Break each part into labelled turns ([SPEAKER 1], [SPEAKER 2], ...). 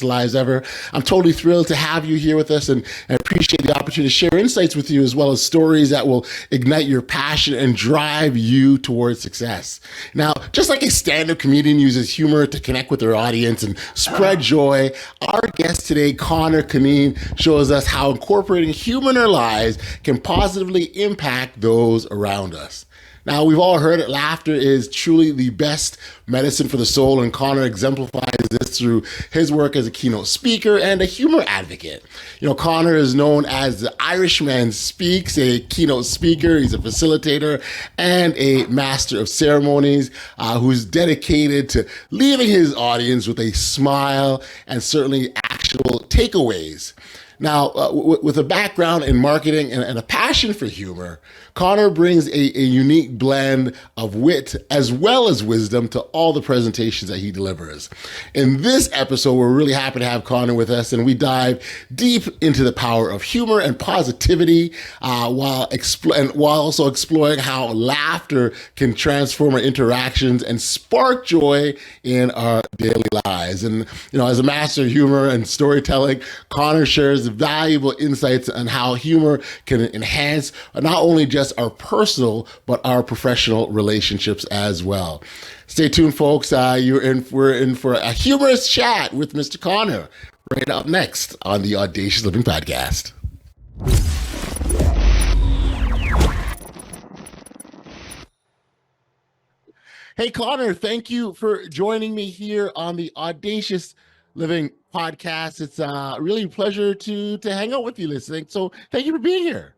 [SPEAKER 1] happiest lives ever. I'm totally thrilled to have you here with us and appreciate the opportunity to share insights with you as well as stories that will ignite your passion and drive you towards success. Now, just like a stand-up comedian uses humor to connect with their audience and spread joy, our guest today, Conor, shows us how incorporating humor in our lives can positively impact those around us. Now, we've all heard it. Laughter is truly the best medicine for the soul, and Conor exemplifies this through his work as a keynote speaker and a humor advocate. You know, Conor is known as the IrishmanSpeaks, a keynote speaker. He's a facilitator and a master of ceremonies who's dedicated to leaving his audience with a smile and certainly actionable takeaways. Now, with a background in marketing and a passion for humor, Conor brings a unique blend of wit as well as wisdom to all the presentations that he delivers. In this episode, we're really happy to have Conor with us, and we dive deep into the power of humor and positivity while also exploring how laughter can transform our interactions and spark joy in our daily lives. And, you know, as a master of humor and storytelling, Conor shares valuable insights on how humor can enhance not only just our personal, but our professional relationships as well. Stay tuned, folks. We're in for a humorous chat with Mr. Conor right up next on the Audacious Living Podcast. Hey, Conor, thank you for joining me here on the Audacious Living Podcast. It's really a pleasure to hang out with you listening. So thank you for being here.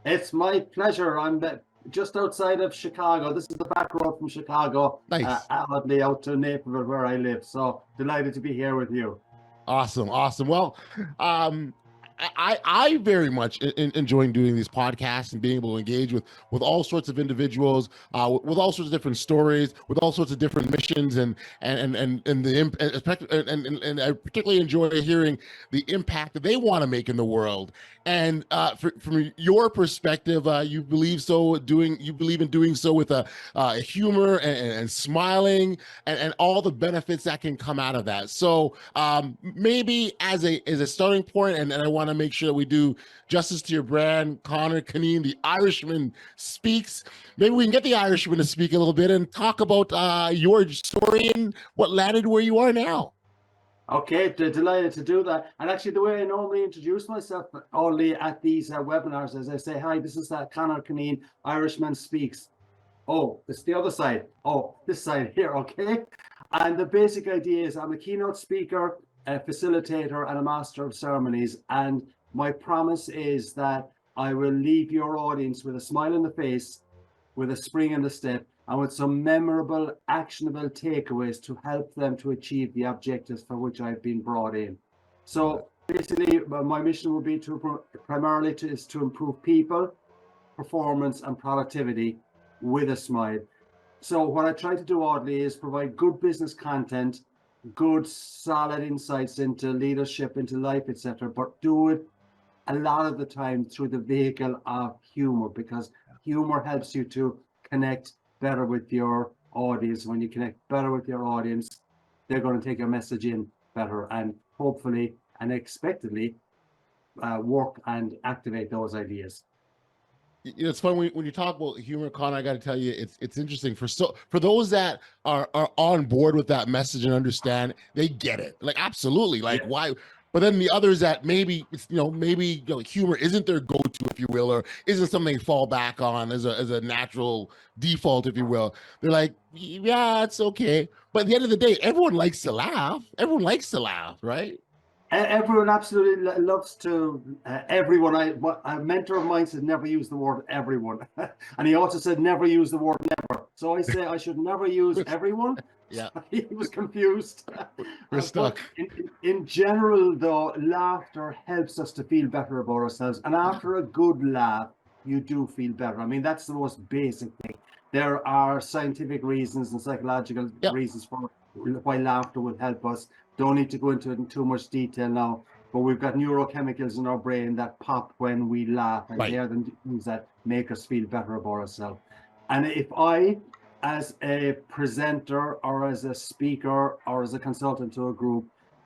[SPEAKER 2] It's my pleasure. I'm just outside of Chicago. This is the back road from Chicago.
[SPEAKER 1] Nice.
[SPEAKER 2] Oddly out to Naperville where I live. So delighted to be here with you.
[SPEAKER 1] Awesome. Well, I very much enjoy doing these podcasts and being able to engage with all sorts of individuals, with all sorts of different stories, with all sorts of different missions, and I particularly enjoy hearing the impact that they want to make in the world. And from your perspective, you believe in doing so with a humor and smiling and all the benefits that can come out of that. So maybe as a starting point, and I want to make sure that we do justice to your brand, Conor, Cunneen, the Irishman Speaks. Maybe we can get the Irishman to speak a little bit and talk about your story and what landed where you are now.
[SPEAKER 2] Okay, delighted to do that. And actually, the way I normally introduce myself, only at these webinars, is I say, hi, this is Conor Cunneen, Irishman Speaks. Oh, it's the other side. Oh, this side here, okay? And the basic idea is I'm a keynote speaker, a facilitator, and a master of ceremonies. And my promise is that I will leave your audience with a smile on the face, with a spring in the step, and with some memorable, actionable takeaways to help them to achieve the objectives for which I've been brought in. So basically, my mission will be to improve people, performance, and productivity with a smile. So what I try to do, Audley, is provide good business content, good, solid insights into leadership, into life, etc., but do it a lot of the time through the vehicle of humor, because humor helps you to connect better with your audience. When you connect better with your audience, they're going to take your message in better and hopefully and expectedly work and activate those ideas.
[SPEAKER 1] You know, it's fun when you talk about humor, Conor. I got to tell you, it's interesting for those that are on board with that message and understand, they get it. Like, absolutely. Like, yeah. Why? But then the others that maybe humor isn't their go-to, if you will, or isn't something they fall back on as a natural default, if you will. They're like, yeah, it's okay. But at the end of the day, everyone likes to laugh. Everyone likes to laugh, right?
[SPEAKER 2] Everyone absolutely loves to. Everyone. A mentor of mine said never use the word everyone, and he also said never use the word never. So I say I should never use everyone.
[SPEAKER 1] Yeah,
[SPEAKER 2] so he was confused.
[SPEAKER 1] We're stuck.
[SPEAKER 2] In general, though, laughter helps us to feel better about ourselves, and after a good laugh, you do feel better. I mean, that's the most basic thing. There are scientific reasons and psychological reasons for why laughter will help us. Don't need to go into it in too much detail now, but we've got neurochemicals in our brain that pop when we laugh, and they're the things that make us feel better about ourselves. And if I, as a presenter or as a speaker or as a consultant to a group,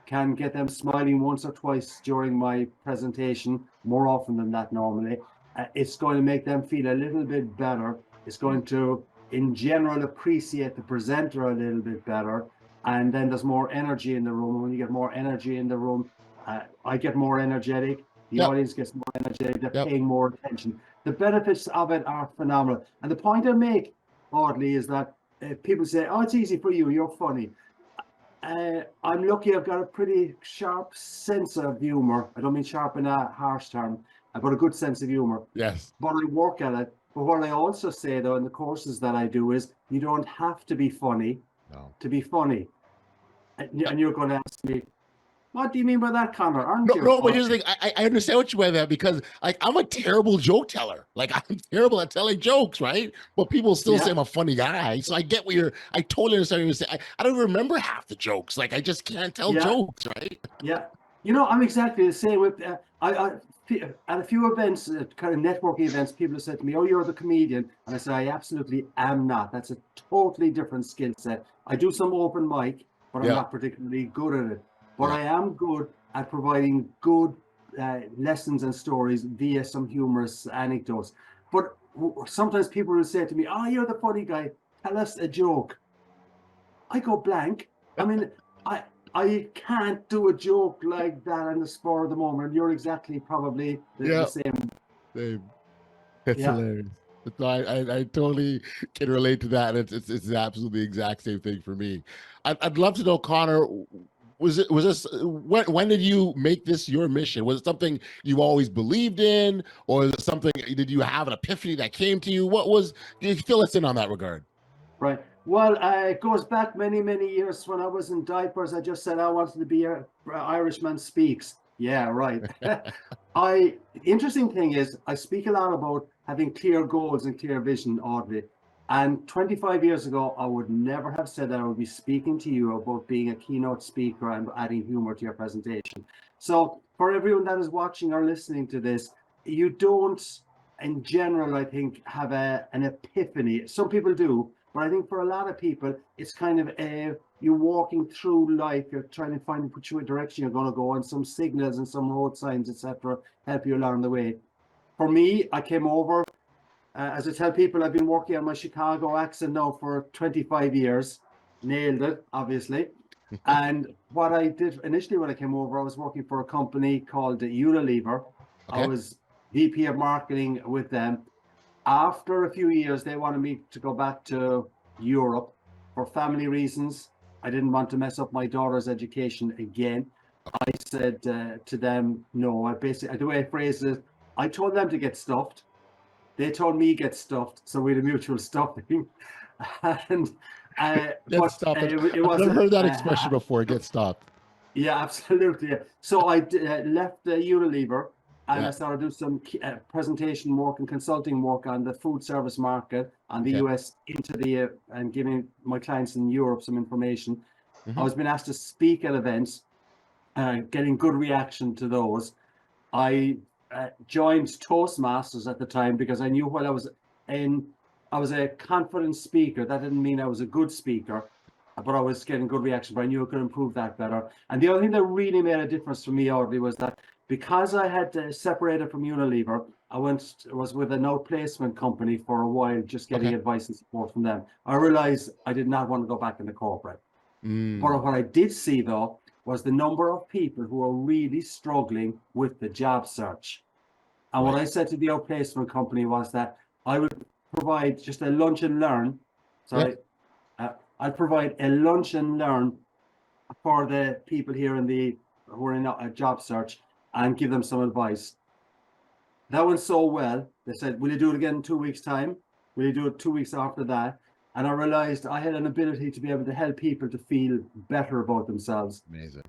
[SPEAKER 2] can get them smiling once or twice during my presentation, more often than that normally, it's going to make them feel a little bit better. It's going to, in general, appreciate the presenter a little bit better. And then there's more energy in the room. And when you get more energy in the room, I get more energetic. The audience gets more energetic. They're paying more attention. The benefits of it are phenomenal. And the point I make, Audley, is that people say, oh, it's easy for you. You're funny. I'm lucky I've got a pretty sharp sense of humor. I don't mean sharp in a harsh term. I've got a good sense of humor.
[SPEAKER 1] Yes.
[SPEAKER 2] But I work at it. But what I also say, though, in the courses that I do is you don't have to be funny to be funny. And you're going to ask me, what do you mean by that, Conor? Aren't you?
[SPEAKER 1] No, but here's the thing. I understand what you mean by that, because like I'm a terrible joke teller. Like I'm terrible at telling jokes, right? But people still say I'm a funny guy. So I get what I totally understand what you're saying. I don't remember half the jokes. Like I just can't tell jokes, right?
[SPEAKER 2] Yeah. You know, I'm exactly the same with at a few events, kind of networking events, people have said to me, oh, you're the comedian. And I say, I absolutely am not. That's a totally different skill set. I do some open mic, but I'm not particularly good at it. But I am good at providing good lessons and stories via some humorous anecdotes. But sometimes people will say to me, oh, you're the funny guy. Tell us a joke. I go blank. I mean, I can't do a joke like that on the spur of the moment. You're exactly probably the same.
[SPEAKER 1] That's hilarious. So I totally can relate to that. It's absolutely the exact same thing for me. I'd love to know, Conor, was this when did you make this your mission? Was it something you always believed in, or is it something, did you have an epiphany that came to you? Can you fill us in on that regard?
[SPEAKER 2] Right. Well, it goes back many, many years. When I was in diapers, I just said I wanted to be a Irishman Speaks. Yeah, right. The interesting thing is I speak a lot about having clear goals and clear vision, Audley. And 25 years ago, I would never have said that I would be speaking to you about being a keynote speaker and adding humor to your presentation. So for everyone that is watching or listening to this, you don't, in general, I think, have an epiphany. Some people do, but I think for a lot of people, it's kind of you're walking through life, you're trying to find which direction you're going to go, and some signals and some road signs, etc., help you along the way. For me, I came over. As I tell people, I've been working on my Chicago accent now for 25 years. Nailed it, obviously. And what I did initially when I came over, I was working for a company called Unilever. I was VP of marketing with them. After a few years, they wanted me to go back to Europe for family reasons. I didn't want to mess up my daughter's education again. I said to them, no. The way I phrased it, I told them to get stuffed. They told me get stuffed, so we had a mutual stuffing. And
[SPEAKER 1] I've never heard that expression before. Get stuffed.
[SPEAKER 2] Yeah, absolutely. So I left Unilever, and I started doing some presentation work and consulting work on the food service market on the US and giving my clients in Europe some information. I was being asked to speak at events, getting good reaction to those. I joined Toastmasters at the time because I knew while I was a confident speaker. That didn't mean I was a good speaker, but I was getting good reaction, but I knew I could improve that better. And the other thing that really made a difference for me, Audley, was that because I had separated from Unilever, I was with an outplacement company for a while, just getting advice and support from them. I realized I did not want to go back into corporate. But what I did see, though, was the number of people who are really struggling with the job search. And what I said to the outplacement company was that I would provide just a lunch and learn. I'd provide a lunch and learn for the people here who are in a job search and give them some advice. That went so well. They said, will you do it again in 2 weeks' time? Will you do it 2 weeks after that? And I realized I had an ability to be able to help people to feel better about themselves.
[SPEAKER 1] Amazing.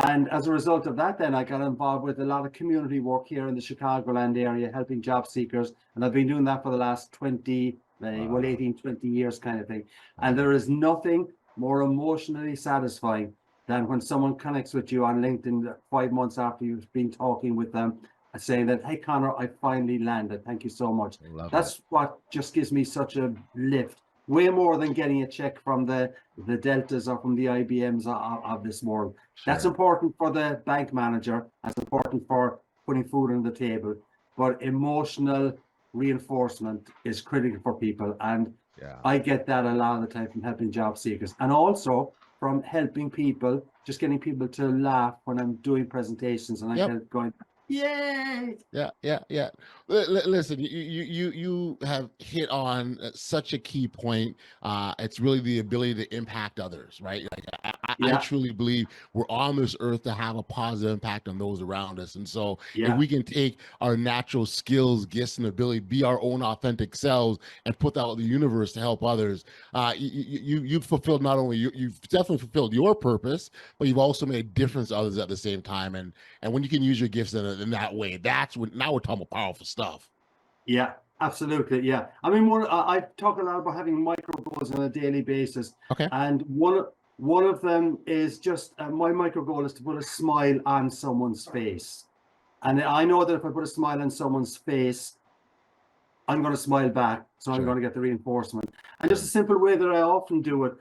[SPEAKER 2] And as a result of that, then I got involved with a lot of community work here in the Chicagoland area, helping job seekers. And I've been doing that for the last 18, 20 years kind of thing. And there is nothing more emotionally satisfying than when someone connects with you on LinkedIn 5 months after you've been talking with them, saying that, hey, Conor, I finally landed. Thank you so much. That's what just gives me such a lift. way more than getting a check from the Deltas or from the IBMs of this world.
[SPEAKER 1] Sure.
[SPEAKER 2] That's important for the bank manager. That's important for putting food on the table. But emotional reinforcement is critical for people. And I get that a lot of the time from helping job seekers, and also from helping people, just getting people to laugh when I'm doing presentations, and I'm kind of going, yay!
[SPEAKER 1] Yeah. Listen, you have hit on such a key point. It's really the ability to impact others, right? Like I truly believe we're on this earth to have a positive impact on those around us. And so if we can take our natural skills, gifts, and ability, be our own authentic selves, and put that out in the universe to help others, you've fulfilled not only you've definitely fulfilled your purpose, but you've also made a difference to others at the same time. And when you can use your gifts in that way, that's when now we're talking about powerful stuff.
[SPEAKER 2] Yeah, absolutely. Yeah, I mean, I talk a lot about having micro goals on a daily basis.
[SPEAKER 1] Okay.
[SPEAKER 2] And one of them is just my micro goal is to put a smile on someone's face. And I know that if I put a smile on someone's face, I'm going to smile back. So I'm going to get the reinforcement. And just a simple way that I often do it,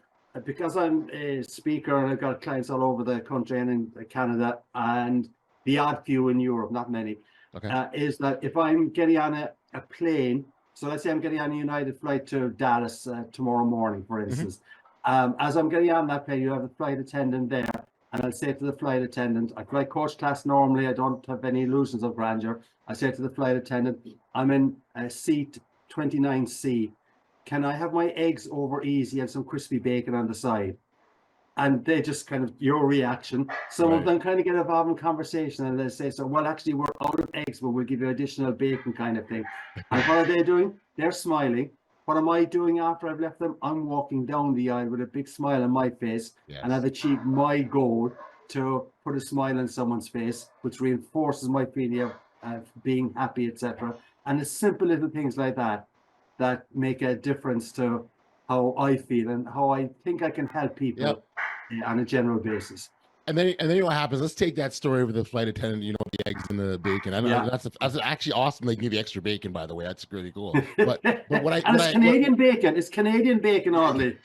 [SPEAKER 2] because I'm a speaker and I've got clients all over the country and in Canada and the odd few in Europe, not many, is that if I'm getting on a plane, so let's say I'm getting on a United flight to Dallas tomorrow morning, for instance. As I'm getting on that plane, you have a flight attendant there, and I'll say to the flight attendant, I fly coach class normally, I don't have any illusions of grandeur. I say to the flight attendant, I'm in seat 29C. Can I have my eggs over easy and some crispy bacon on the side? And they just kind of, your reaction, some of them kind of get involved in conversation, and they say, so, well, actually, we're out of eggs, but we'll give you additional bacon kind of thing. And what are they doing? They're smiling. What am I doing after I've left them? I'm walking down the aisle with a big smile on my face, and I've achieved my goal to put a smile on someone's face, which reinforces my feeling of being happy, etc. And it's simple little things like that that make a difference to how I feel and how I think I can help people on a general basis.
[SPEAKER 1] And then what happens? Let's take that story with the flight attendant, you know, the eggs and the bacon. I know that's actually awesome. They give you extra bacon, by the way. That's really cool. But
[SPEAKER 2] it's Canadian bacon. It's Canadian bacon, Audley.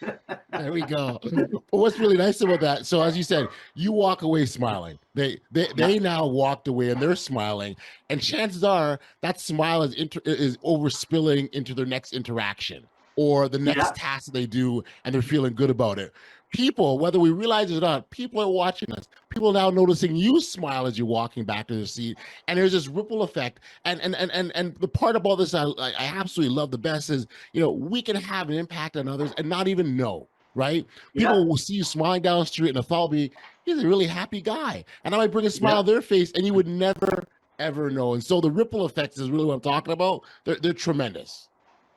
[SPEAKER 1] There we go. But what's really nice about that? So as you said, you walk away smiling. They now walked away and they're smiling, and chances are that smile is overspilling into their next interaction or the next task they do, and they're feeling good about it. People, whether we realize it or not, people are watching us. People are now noticing you smile as you're walking back to the seat, and there's this ripple effect. And the part about this I absolutely love the best is, you know, we can have an impact on others and not even know, right? People will see you smiling down the street, and the thought will be, he's a really happy guy, and I might bring a smile on their face, and you would never ever know. And so the ripple effects is really what I'm talking about. They're tremendous.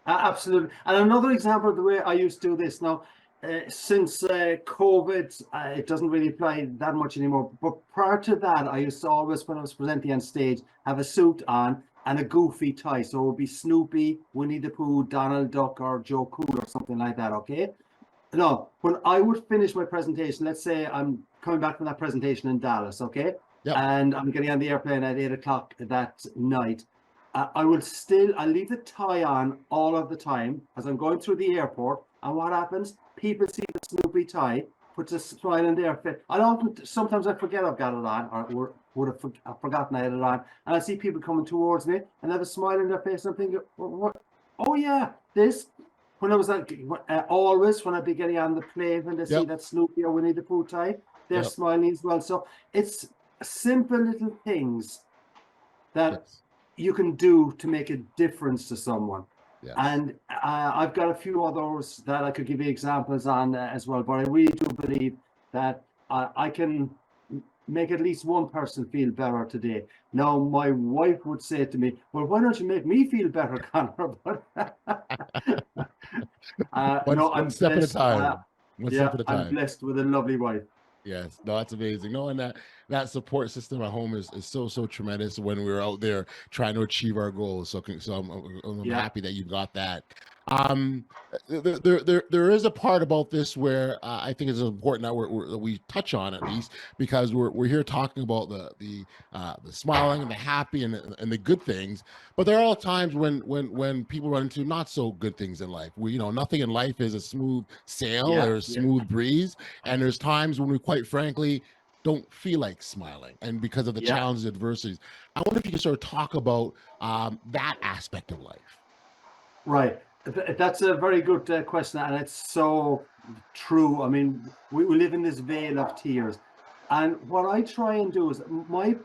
[SPEAKER 2] Absolutely. And another example of the way I used to do this now. Since COVID, it doesn't really apply that much anymore. But prior to that, I used to always, when I was presenting on stage, have a suit on and a goofy tie. So it would be Snoopy, Winnie the Pooh, Donald Duck, or Joe Cool, or something like that, okay? Now, when I would finish my presentation, let's say I'm coming back from that presentation in Dallas, okay? And I'm getting on the airplane at 8 o'clock that night. I leave the tie on all of the time as I'm going through the airport. And what happens? People see the Snoopy tie, puts a smile on their face. Sometimes I forget I've got it on, or would have forgotten I had it on. And I see people coming towards me and they have a smile on their face. And I'm thinking, what? Oh yeah, this. When I was always when I'd be getting on the plane, when they see that Snoopy or Winnie the Pooh tie, they're smiling as well. So it's simple little things that you can do to make a difference to someone. And I've got a few others that I could give you examples on as well, but I really do believe that I can make at least one person feel better today. Now, my wife would say to me, well, why don't you make me feel better, Conor?
[SPEAKER 1] One step at a time.
[SPEAKER 2] I'm blessed with a lovely wife.
[SPEAKER 1] Yes, no, that's amazing. No, and that support system at home is so tremendous when we're out there trying to achieve our goals. So I'm happy that you got that. Um, there is a part about this where I think it's important that that we touch on at least, because we're here talking about the smiling and the happy and the good things. But there are all times when people run into not so good things in life. Nothing in life is a smooth sail
[SPEAKER 2] Yeah,
[SPEAKER 1] or a
[SPEAKER 2] yeah,
[SPEAKER 1] smooth breeze, and there's times when we quite frankly don't feel like smiling, and because of the
[SPEAKER 2] yeah.
[SPEAKER 1] challenges, adversities. I wonder if you could sort of talk about that aspect of life.
[SPEAKER 2] Right. That's a very good question, and it's so true. I mean, we live in this veil of tears. And what I try and do is my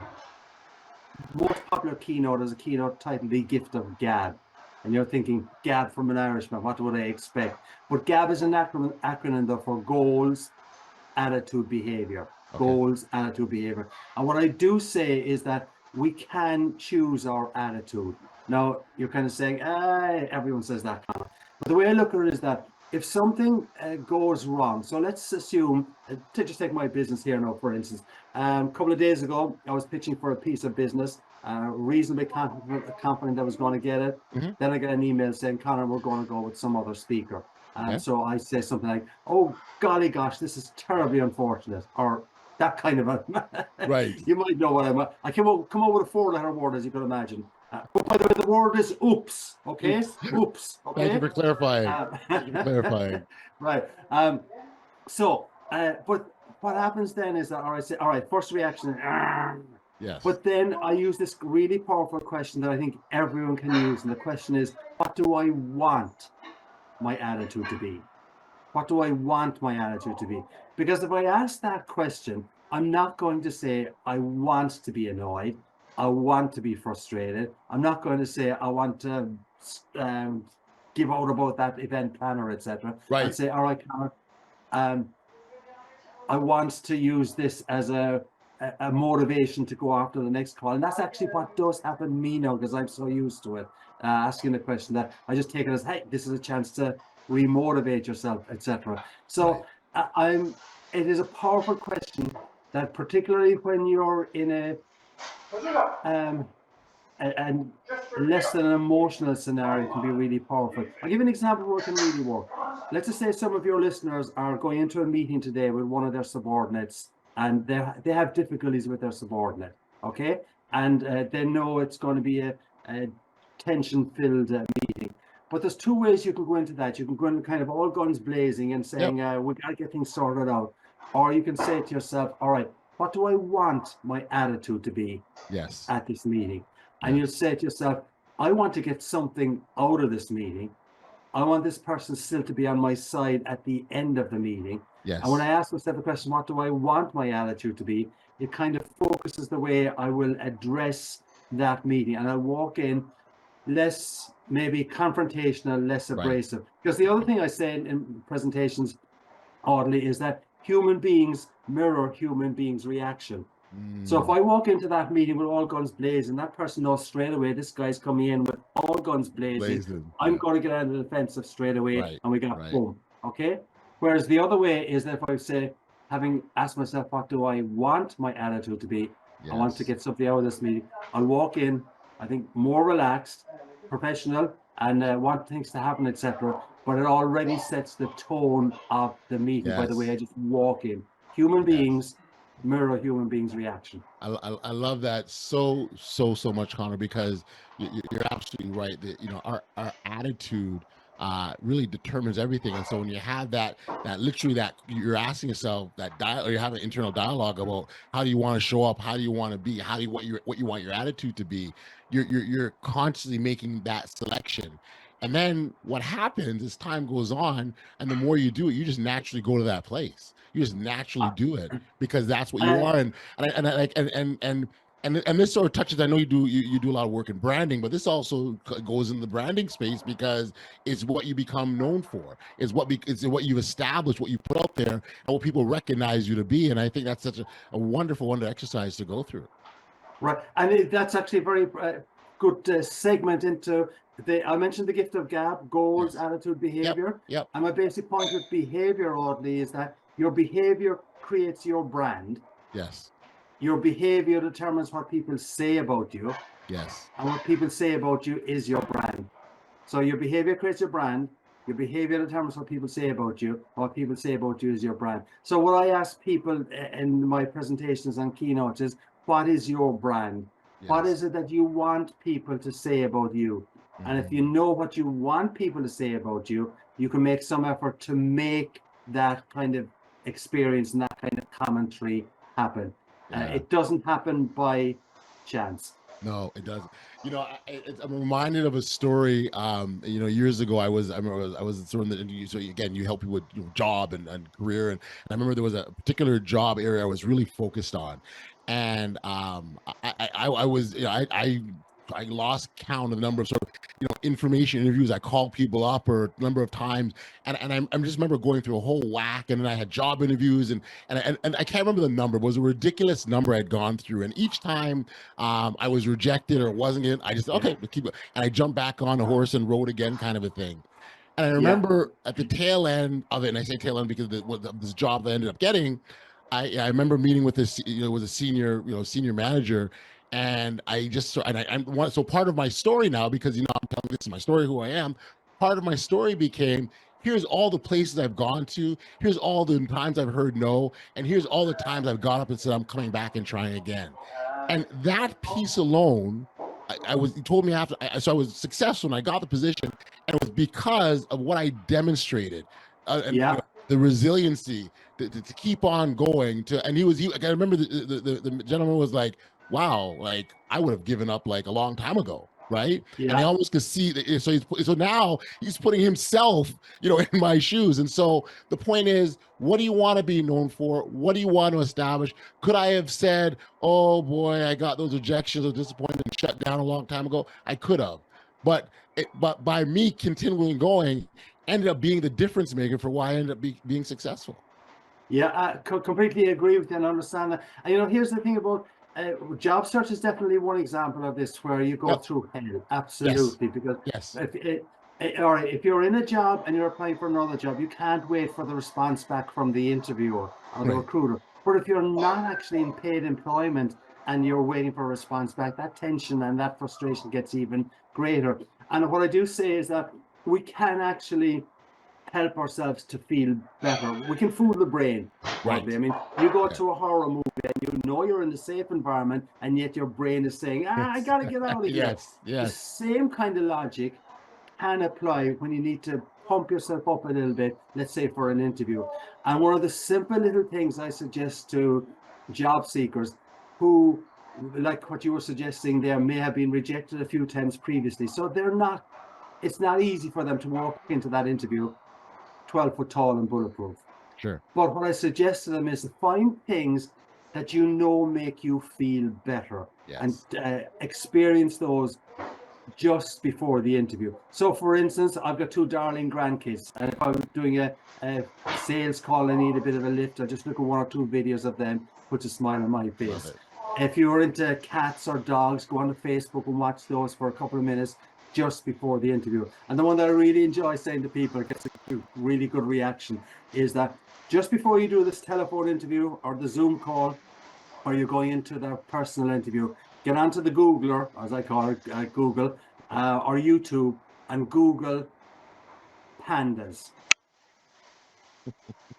[SPEAKER 2] most popular keynote is a keynote titled The Gift of Gab. And you're thinking, Gab from an Irishman, what would I expect? But Gab is an acronym though for goals, attitude, behavior.
[SPEAKER 1] Okay.
[SPEAKER 2] Goals, attitude, behavior. And what I do say is that we can choose our attitude. Now, you're kind of saying, everyone says that. But the way I look at it is that if something goes wrong, so let's assume, to just take my business here now, for instance, a couple of days ago, I was pitching for a piece of business, reasonably confident I was going to get it.
[SPEAKER 1] Hmm.
[SPEAKER 2] Then I got an email saying, Conor, we're going to go with some other speaker. And
[SPEAKER 1] Okay.
[SPEAKER 2] so I say something like, oh, golly gosh, this is terribly unfortunate, or that kind of a,
[SPEAKER 1] Right.
[SPEAKER 2] you might know what I come up with a 4-letter word, as you can imagine. But by the way, the word is oops, okay?
[SPEAKER 1] Oops.
[SPEAKER 2] Oops,
[SPEAKER 1] Thank you
[SPEAKER 2] okay?
[SPEAKER 1] for clarifying.
[SPEAKER 2] Uh,
[SPEAKER 1] Thank you for clarifying.
[SPEAKER 2] right. But what happens then is that, all right, first reaction,
[SPEAKER 1] Yes.
[SPEAKER 2] but then I use this really powerful question that I think everyone can use. And the question is, what do I want my attitude to be? What do I want my attitude to be? Because if I ask that question, I'm not going to say, I want to be annoyed. I want to be frustrated. I'm not going to say, I want to give out about that event planner, etc. I'll
[SPEAKER 1] Right.
[SPEAKER 2] say, all right, Conor, I want to use this as a motivation to go after the next call. And that's actually what does happen to me now, because I'm so used to it, asking the question that I just take it as, hey, this is a chance to remotivate yourself, etc. So it is a powerful question that, particularly when you're in and less than an emotional scenario, can be really powerful. I'll give you an example where it can really work. Let's just say some of your listeners are going into a meeting today with one of their subordinates, and they have difficulties with their subordinate, okay? And they know it's going to be a tension-filled meeting. But there's two ways you can go into that. You can go in kind of all guns blazing and saying,
[SPEAKER 1] Yep.
[SPEAKER 2] we got to get things sorted out. Or you can say to yourself, all right, what do I want my attitude to be
[SPEAKER 1] Yes.
[SPEAKER 2] at this meeting? And
[SPEAKER 1] Yes.
[SPEAKER 2] you'll say to yourself, I want to get something out of this meeting. I want this person still to be on my side at the end of the meeting.
[SPEAKER 1] Yes.
[SPEAKER 2] And when I ask myself the question, what do I want my attitude to be? It kind of focuses the way I will address that meeting. And I'll walk in less maybe confrontational, less
[SPEAKER 1] Right.
[SPEAKER 2] abrasive. Because the other thing I say in presentations, Audley, is that human beings mirror human beings' reaction. So if I walk into that meeting with all guns blazing, that person knows straight away this guy's coming in with all guns blazing.
[SPEAKER 1] Blazing.
[SPEAKER 2] I'm
[SPEAKER 1] Yeah.
[SPEAKER 2] going to get out of the defensive straight away,
[SPEAKER 1] Right.
[SPEAKER 2] and we got
[SPEAKER 1] Right.
[SPEAKER 2] boom. Okay. Whereas the other way is that if I say, having asked myself, what do I want my attitude to be? I want to
[SPEAKER 1] Yes.
[SPEAKER 2] get something out of this meeting. I'll walk in, I think, more relaxed, professional, and want things to happen, etc. But it already sets the tone of the meeting by the way I
[SPEAKER 1] Yes.
[SPEAKER 2] just walk in. Human
[SPEAKER 1] Yes.
[SPEAKER 2] beings mirror human beings' reaction.
[SPEAKER 1] I love that so much, Conor, because you're absolutely right that our attitude really determines everything. And so when you have that literally that you're asking yourself that or you have an internal dialogue about how do you want to show up, how do you want to be, how do you what you want your attitude to be, you're constantly making that selection. And then what happens as time goes on, and the more you do it, you just naturally go to that place. You just naturally do it because that's what you
[SPEAKER 2] Uh,
[SPEAKER 1] are. And this sort of touches. I know you do a lot of work in branding, but this also goes in the branding space because it's what you become known for. It's what you've established, what you put out there, and what people recognize you to be. And I think that's such a wonderful exercise to go through.
[SPEAKER 2] right, and that's actually a very good segment into I mentioned the gift of gab: goals,
[SPEAKER 1] Yes.
[SPEAKER 2] attitude,
[SPEAKER 1] Yep.
[SPEAKER 2] behavior.
[SPEAKER 1] Yep.
[SPEAKER 2] And my basic point with behavior, Audley, is that your behavior creates your brand.
[SPEAKER 1] Yes.
[SPEAKER 2] Your behavior determines what people say about you,
[SPEAKER 1] Yes.
[SPEAKER 2] and what people say about you is your brand. So your behavior creates your brand. Your behavior determines what people say about you. What people say about you is your brand. So what I ask people in my presentations and keynotes is, what is your brand?
[SPEAKER 1] Yes.
[SPEAKER 2] What is it that you want people to say about you? And if you know what you want people to say about you, you can make some effort to make that kind of experience and that kind of commentary happen. It doesn't happen by chance.
[SPEAKER 1] No, it doesn't. You know, I'm reminded of a story. You know, years ago, I was sort of in the, so again, you help people with job and career, and I remember there was a particular job area I was really focused on, and I was, you know, I lost count of the number of sort of, you know, information interviews I called people up or number of times, and I just remember going through a whole whack, and then I had job interviews, and I can't remember the number. It was a ridiculous number I'd gone through, and each time I was rejected or wasn't it, I just okay, keep it, and I jumped back on a horse and rode again, kind of a thing. And I remember at the tail end of it, and I say tail end because this job that I ended up getting, I remember meeting with this, you know, was a senior, you know, senior manager, and I just, and I'm so part of my story now, because, you know, I'm telling this is my story, who I am. Part of my story became, here's all the places I've gone to, here's all the times I've heard no, and here's all the times I've got up and said I'm coming back and trying again. And that piece alone, he told me after, so I was successful and I got the position, and it was because of what I demonstrated, and you know, the resiliency to keep on going. And I remember the gentleman was like, wow, like I would have given up like a long time ago. Right. And I almost could see that. So now he's putting himself, you know, in my shoes. And so the point is, what do you want to be known for? What do you want to establish? Could I have said, oh boy, I got those rejections or disappointment and shut down a long time ago? I could have, but by me continuing going, ended up being the difference maker for why I ended up being successful.
[SPEAKER 2] Yeah, I completely agree with you and understand that. And, you know, here's the thing about job search is definitely one example of this where you go through hell. Absolutely. Because all right, if you're in a job and you're applying for another job, you can't wait for the response back from the interviewer or the recruiter. But if you're not actually in paid employment and you're waiting for a response back, that tension and that frustration gets even greater. And what I do say is that we can actually help ourselves to feel better. We can fool the brain.
[SPEAKER 1] Right.
[SPEAKER 2] I mean, you go to a horror movie and you know you're in a safe environment, and yet your brain is saying, I gotta get out of here. The same kind of logic can apply when you need to pump yourself up a little bit, let's say for an interview. And one of the simple little things I suggest to job seekers who, like what you were suggesting there, may have been rejected a few times previously. So it's not easy for them to walk into that interview 12 foot tall and bulletproof.
[SPEAKER 1] Sure.
[SPEAKER 2] But what I suggest to them is to find things that you know make you feel better, and experience those just before the interview. So for instance, I've got 2 darling grandkids, and if I'm doing a sales call, I need a bit of a lift, I just look at 1 or 2 videos of them, puts a smile on my face. If you're into cats or dogs, go on to Facebook and watch those for a couple of minutes just before the interview. And the one that I really enjoy saying to people, gets a really good reaction, is that just before you do this telephone interview or the Zoom call, or you're going into the personal interview, get onto the Googler, as I call it, Google, or YouTube, and Google pandas.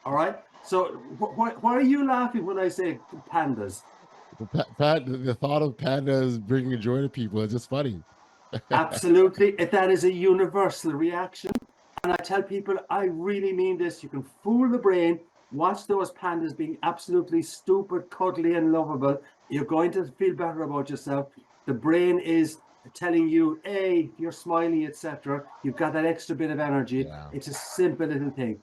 [SPEAKER 2] All right? So why are you laughing when I say pandas?
[SPEAKER 1] The thought of pandas bringing joy to people is just funny.
[SPEAKER 2] Absolutely. That is a universal reaction. And I tell people, I really mean this. You can fool the brain. Watch those pandas being absolutely stupid, cuddly, and lovable. You're going to feel better about yourself. The brain is telling you, hey, you're smiling, etc. You've got that extra bit of energy. It's a simple little thing.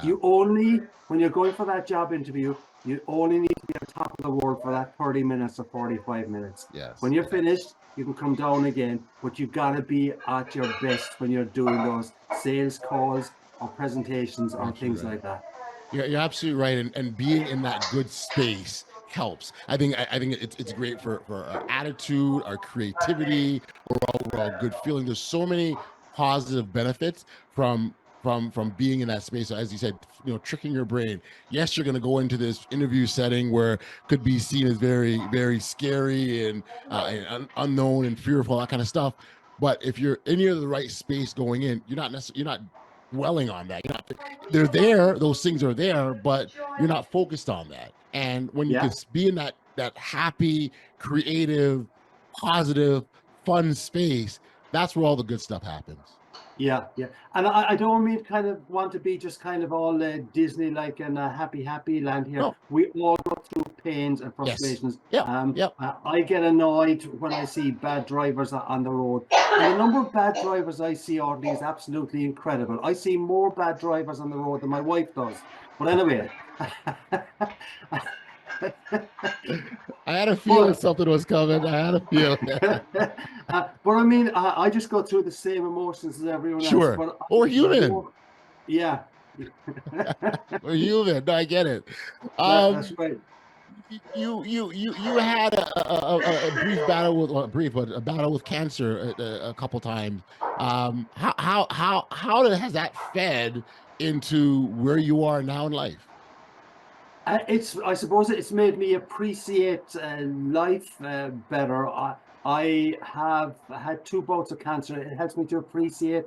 [SPEAKER 2] You only, when you're going for that job interview, you only need to be on top of the world for that 30 minutes or 45 minutes. When you're finished, you can come down again, but you've got to be at your best when you're doing those sales calls or presentations or things like that.
[SPEAKER 1] You're absolutely right, and being in that good space helps. I think it's great for our attitude, our creativity, or overall good feeling. There's so many positive benefits from being in that space. So as you said, you know, tricking your brain. Yes, you're going to go into this interview setting where it could be seen as very, very scary and unknown and fearful, that kind of stuff. But if you're in the right space going in, you're not necessarily, you're not dwelling on that. You're not, they're there, those things are there, but you're not focused on that. And when you
[SPEAKER 2] Yeah.
[SPEAKER 1] can be in that happy, creative, positive, fun space, that's where all the good stuff happens.
[SPEAKER 2] Yeah, yeah, and I don't mean kind of want to be just kind of all Disney like and happy land here.
[SPEAKER 1] No.
[SPEAKER 2] We all go through pains and
[SPEAKER 1] Yes.
[SPEAKER 2] frustrations.
[SPEAKER 1] Yep. Yep.
[SPEAKER 2] I get annoyed when I see bad drivers on the road, and the number of bad drivers I see, Audley, is absolutely incredible. I see more bad drivers on the road than my wife does. But anyway,
[SPEAKER 1] I had a feeling
[SPEAKER 2] but
[SPEAKER 1] something was coming. I had a feeling.
[SPEAKER 2] but I mean, I just go through the same emotions as everyone else.
[SPEAKER 1] Sure.
[SPEAKER 2] But
[SPEAKER 1] Or human.
[SPEAKER 2] Yeah.
[SPEAKER 1] Or human. No, I get it.
[SPEAKER 2] That's right.
[SPEAKER 1] You had a brief battle with, well, brief, but a battle with cancer a couple times. How has that fed into where you are now in life?
[SPEAKER 2] I suppose it's made me appreciate life better. I have had 2 bouts of cancer. It helps me to appreciate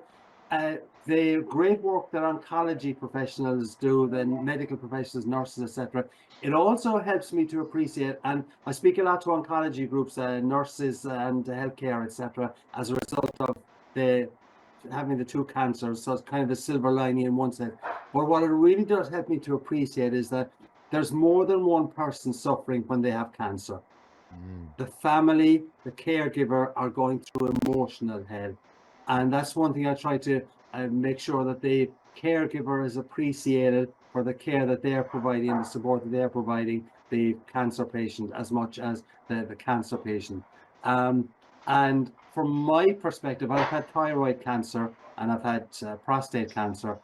[SPEAKER 2] the great work that oncology professionals do, the medical professionals, nurses, etc. It also helps me to appreciate, and I speak a lot to oncology groups, nurses and healthcare, etc. as a result of the having the 2 cancers. So it's kind of the silver lining in one sense. But what it really does help me to appreciate is that there's more than one person suffering when they have cancer. The family, the caregiver are going through emotional hell. And that's one thing I try to make sure that the caregiver is appreciated for the care that they're providing and the support that they're providing the cancer patient as much as the cancer patient. And from my perspective, I've had thyroid cancer and I've had prostate cancer.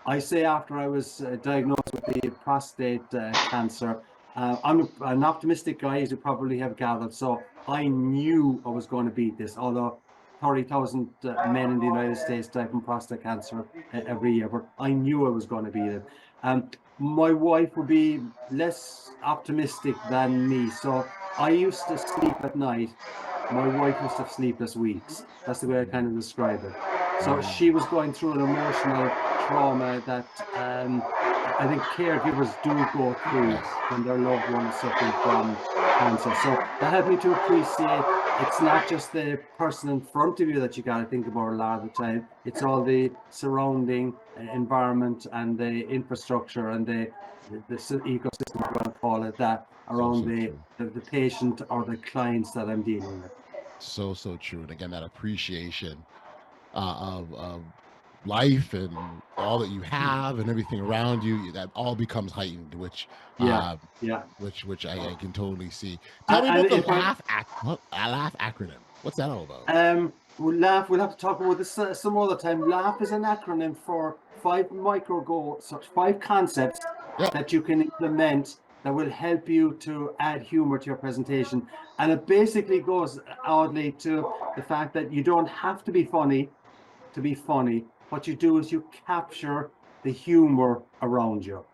[SPEAKER 2] I say after I was diagnosed with the prostate cancer, I'm an optimistic guy, as you probably have gathered. So I knew I was going to beat this, although 30,000 men in the United States die from prostate cancer every year, but I knew I was going to beat it. My wife would be less optimistic than me. So I used to sleep at night. My wife used to have sleepless weeks. That's the way I kind of describe it. So she was going through an emotional trauma that I think caregivers do go through when their loved one is suffering from cancer. So that helped me to appreciate it's not just the person in front of you that you got to think about a lot of the time. It's all the surrounding environment and the infrastructure and the ecosystem, if you want to call it that, around the patient or the clients that I'm dealing with.
[SPEAKER 1] So true. And again, that appreciation of life and all that you have and everything around you, that all becomes heightened, which
[SPEAKER 2] Yeah.
[SPEAKER 1] which I can totally see. Tell me about the laugh acronym. What's that all about?
[SPEAKER 2] We'll have to talk about this some other time. Laugh is an acronym for 5 micro goals, so 5 concepts that you can implement that will help you to add humor to your presentation. And it basically goes, Oddly, to the fact that you don't have to be funny to be funny. What you do is you capture the humor around you.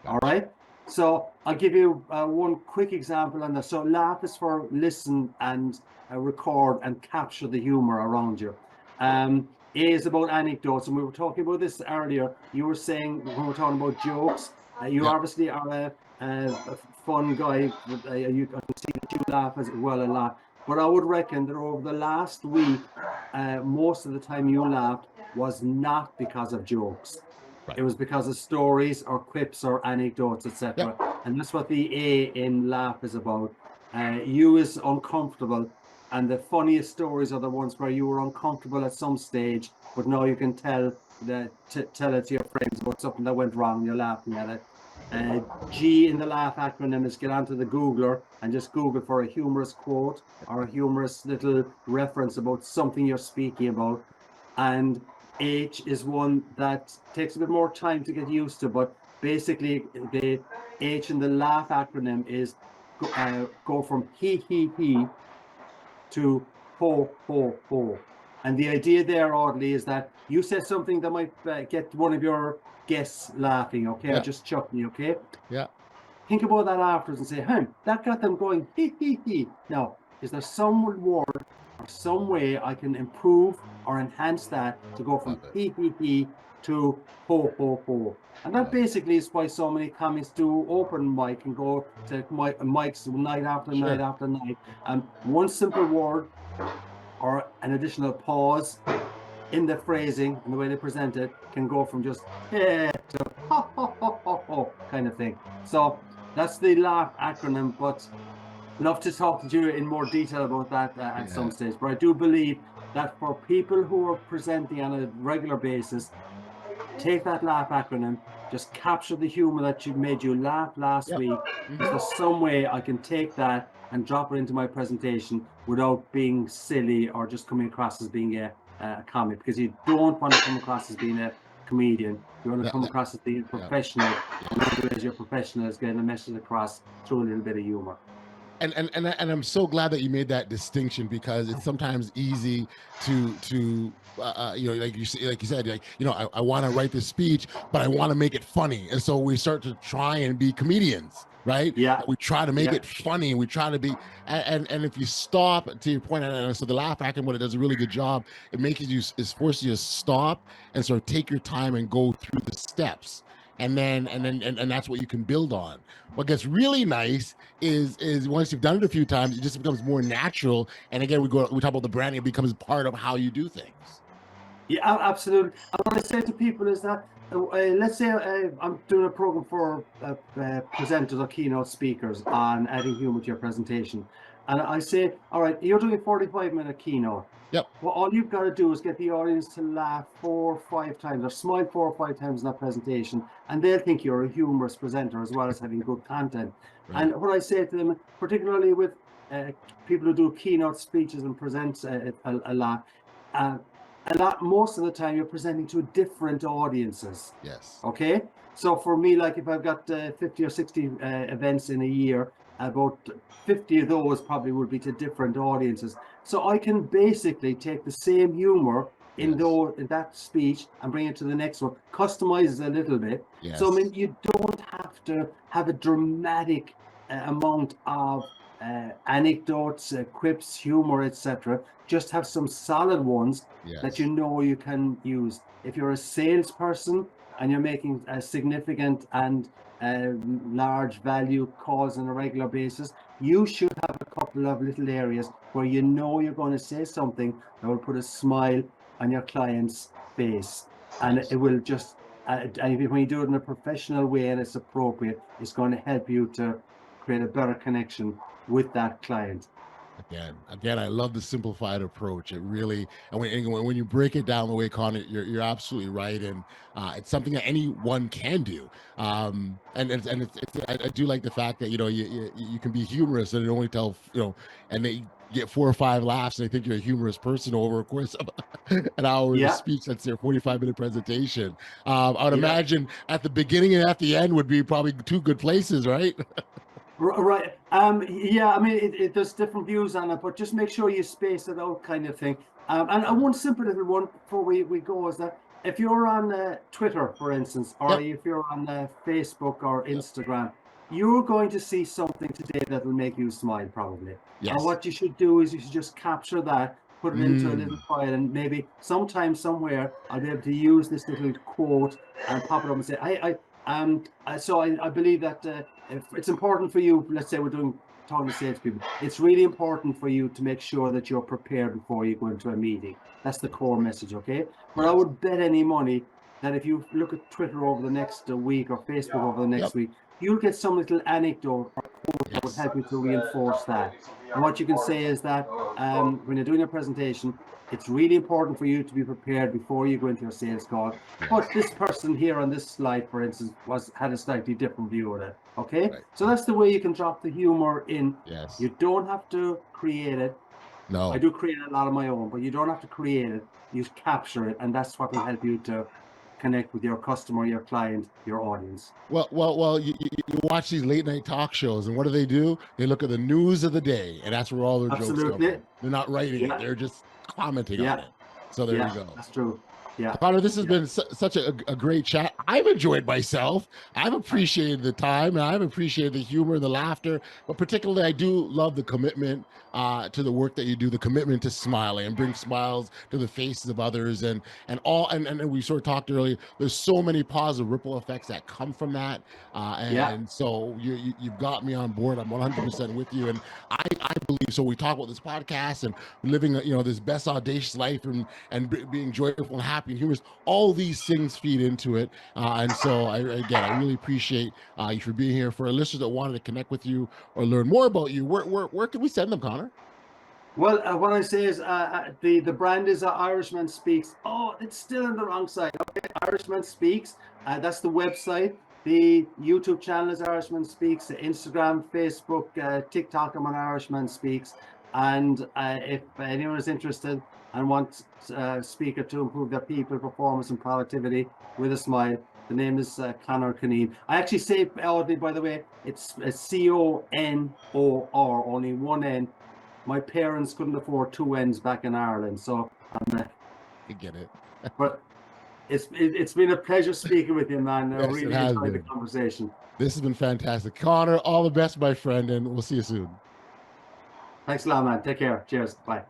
[SPEAKER 2] All right. So I'll give you one quick example on that. So laugh is for listen and record and capture the humor around you. A is about anecdotes, and we were talking about this earlier. You were saying when we were talking about jokes, you obviously are a fun guy. I can see that you laugh as well a lot. But I would reckon that over the last week, most of the time you laughed was not because of jokes. It was because of stories or quips or anecdotes, etc. And that's what the A in laugh is about. You is uncomfortable, and the funniest stories are the ones where you were uncomfortable at some stage, but now you can tell it to your friends about something that went wrong. You're laughing at it. G in the laugh acronym is get onto the Googler and just Google for a humorous quote or a humorous little reference about something you're speaking about. And H is one that takes a bit more time to get used to, but basically the H in the laugh acronym is go from he to ho ho ho. And the idea there, Audley, is that you said something that might get one of your guests laughing, okay, or just chuckling, okay? Think about that afterwards and say, that got them going, he. Now, is there some word or some way I can improve or enhance that to go from he to ho ho ho. And that basically is why so many comics do open mic and go to mics night after night after night. One simple word or an additional pause in the phrasing and the way they present it can go from just to ho ho ho ho ho kind of thing. So that's the laugh acronym, but love to talk to you in more detail about that at some stage. But I do believe that for people who are presenting on a regular basis, take that laugh acronym, just capture the humor that made you laugh last week. Is there some way I can take that and drop it into my presentation without being silly or just coming across as being a comic? Because you don't want to come across as being a comedian. You want to come across as being a professional. And the only way you're professional is getting a message across through a little bit of humor.
[SPEAKER 1] And I'm so glad that you made that distinction, because it's sometimes easy to you know, like you said, like, you know, I want to write this speech, but I want to make it funny, and so we start to try and be comedians, right?
[SPEAKER 2] Yeah.
[SPEAKER 1] We try to make it funny. We try to be, and if you stop, to your point, and so the laugh acting, what it does a really good job, it makes you, is forces you to stop and sort of take your time and go through the steps. And that's what you can build on. What gets really nice is once you've done it a few times, it just becomes more natural. And again, we talk about the branding; it becomes part of how you do things.
[SPEAKER 2] Yeah, absolutely. And what I say to people is that, let's say I'm doing a program for presenters or keynote speakers on adding humor to your presentation. And I say, all right, you're doing a 45-minute keynote.
[SPEAKER 1] Yep.
[SPEAKER 2] Well, all you've got to do is get the audience to laugh 4 or 5 times or smile 4 or 5 times in that presentation. And they'll think you're a humorous presenter as well as having good content. Right. And what I say to them, particularly with people who do keynote speeches and present a lot, most of the time you're presenting to different audiences.
[SPEAKER 1] Yes.
[SPEAKER 2] Okay. So for me, like if I've got 50 or 60 events in a year, about 50 of those probably would be to different audiences. So I can basically take the same humor in that speech and bring it to the next one, customize it a little bit. Yes. So I mean, you don't have to have a dramatic amount of anecdotes, quips, humor, etc. Just have some solid ones that you know you can use. If you're a salesperson and you're making a significant and large value calls on a regular basis, you should have a couple of little areas where you know you're going to say something that will put a smile on your client's face, and it will just when you do it in a professional way and it's appropriate, it's going to help you to create a better connection with that client.
[SPEAKER 1] Again, I love the simplified approach. It really, and when you break it down the way, Conor, you're absolutely right, and it's something that anyone can do. And I do like the fact that, you know, you can be humorous and only tell, you know, and they get 4 or 5 laughs and they think you're a humorous person over a course of an hour of speech. That's their 45-minute presentation. I would imagine at the beginning and at the end would be probably 2 good places, right?
[SPEAKER 2] Right. Yeah, I mean, there's different views on it, but just make sure you space it out, kind of thing. And one simple little one before we go is that if you're on Twitter, for instance, or if you're on Facebook or Instagram, you're going to see something today that will make you smile, probably. Yes. And what you should do is you should just capture that, put it into a little file, and maybe sometime somewhere I'll be able to use this little quote and pop it up and say, so I believe that if it's important for you, let's say we're talking to salespeople, it's really important for you to make sure that you're prepared before you go into a meeting. That's the core message, okay? But I would bet any money that if you look at Twitter over the next week or Facebook over the next week, you'll get some little anecdote or quote that would help you to reinforce that. And what you can say is that when you're doing a presentation, it's really important for you to be prepared before you go into your sales call. But this person here on this slide, for instance, had a slightly different view of it. Okay, so that's the way you can drop the humor in. Yes. You don't have to create it. No, I do create a lot of my own, but you don't have to create it. You capture it, and that's what will help you to connect with your customer, your client, your audience.
[SPEAKER 1] Well, you watch these late night talk shows, and what do? They look at the news of the day, and that's where all their jokes come from. They're not writing it; they're just commenting on it. So there you go.
[SPEAKER 2] That's true. Yeah.
[SPEAKER 1] Conor, this has
[SPEAKER 2] Yeah.
[SPEAKER 1] been such a great chat. I've enjoyed myself. I've appreciated the time, and I've appreciated the humor and the laughter. But particularly, I do love the commitment to the work that you do. The commitment to smiling and bring smiles to the faces of others, and we sort of talked earlier. There's so many positive ripple effects that come from that,
[SPEAKER 2] Yeah.
[SPEAKER 1] and so you've got me on board. I'm 100% with you, and I believe so. We talk about this podcast and living, this best audacious life, and being joyful and happy and humorous. All these things feed into it, and so I really appreciate you for being here. For our listeners that wanted to connect with you or learn more about you, where can we send them, Conor?
[SPEAKER 2] Well, what I say is the brand is Irishman Speaks. Oh, it's still on the wrong side. Okay, Irishman Speaks. That's the website. The YouTube channel is Irishman Speaks. The Instagram, Facebook, TikTok, I'm on Irishman Speaks. And if anyone is interested and wants a speaker to improve their people, performance, and productivity with a smile, the name is Conor Cunneen. I actually say Audley, by the way, it's Conor, only one N. My parents couldn't afford two N's back in Ireland, so
[SPEAKER 1] I get it.
[SPEAKER 2] but it's been a pleasure speaking with you, man. I
[SPEAKER 1] Yes, it
[SPEAKER 2] really
[SPEAKER 1] has
[SPEAKER 2] enjoyed the
[SPEAKER 1] been.
[SPEAKER 2] conversation.
[SPEAKER 1] This has been fantastic. Conor, all the best, my friend, and we'll see you soon.
[SPEAKER 2] Thanks a lot, man. Take care. Cheers. Bye.